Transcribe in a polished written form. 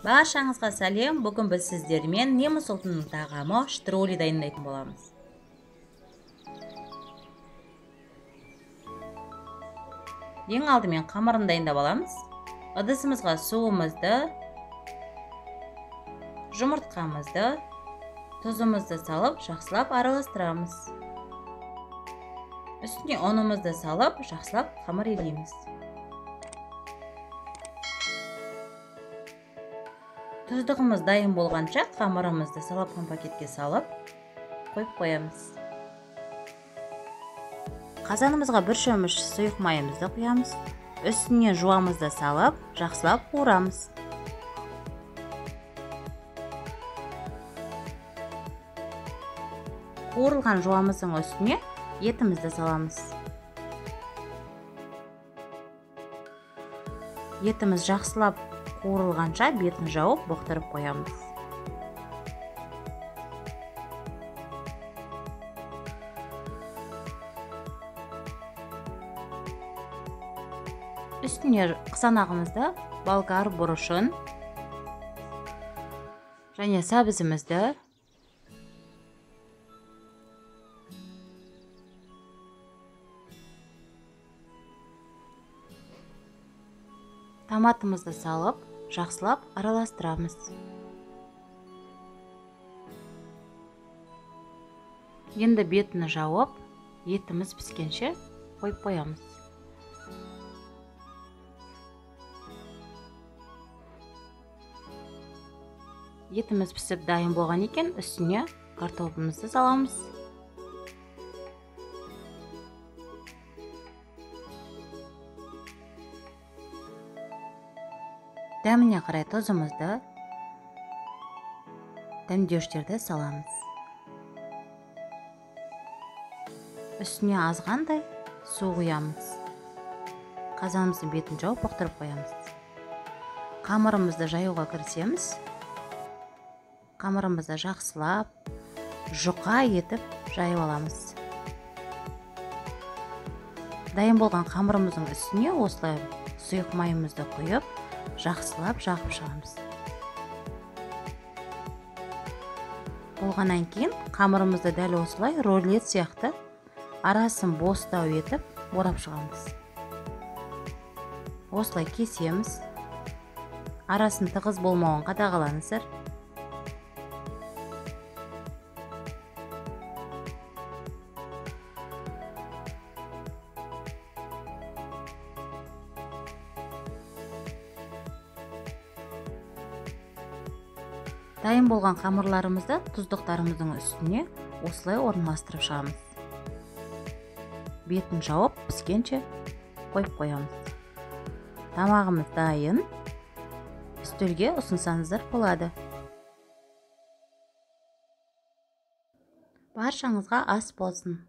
Баршаңызға сәлем. Бүгін біз сіздермен неміс ұлтының тағамы штроли дайындайтын боламыз. Ең алдымен қамырын дайындап аламыз. Ыдысымызға суымызды, жұмыртқамызды, тұзымызды салып, жақсылап араластырамыз. Үстіне ұнымызды салып, жақсылап қамыр илейміз. Тұздығымыз дайын болғанша қамырымызды салапқан пакетке салып қойып қоямыз. Қазанымызға бір шөміш сұйық майымызды құямыз. Үстіне жуамызды салып, жақсылап қуырамыз. Қуырылған жуамыздың үстіне етімізді саламыз. Етіміз жақсылап қуырылғанша бетін жауып бұқтырып қоямыз. Үстіне қызанағымызды, болгар бұрышын және сәбізімізді, томатымызды салып, жақсылап араластырамыз. Енді бетін жауып, етіміз піскенше қойып қоямыз. Етіміз пісіп дайын болған екен, үстіне картопымызды саламыз. Дәміне қарай тұзымызды, дәмдеуіштерді саламыз. Үстіне азғандай су құямыз. Қазанымыздың бетін жауып бұқтырып қоямыз. Қамырымызды жаюға кірісеміз. Қамырымызды жақсылап, жұқа етіп жайып аламыз. Дайын болған қамырымыздың үстіне осылай сұйық майымызды құйып, жақсылап жағып шығамыз. Болғаннан кейін қамырымызды дәл осылай рулет сияқты арасын бостау етіп орап шығамыз. Осылай кесеміз. Арасын тығыз болмауын қадағалаңыздар. Дайын болған қамырларымызды тұздықтарымыздың үстіне осылай орналастырып шығамыз. Бетін жауып піскенше қойып қоямыз. Тамағымыз дайын. Үстелге ұсынсаңыздар болады. Баршаңызға ас болсын.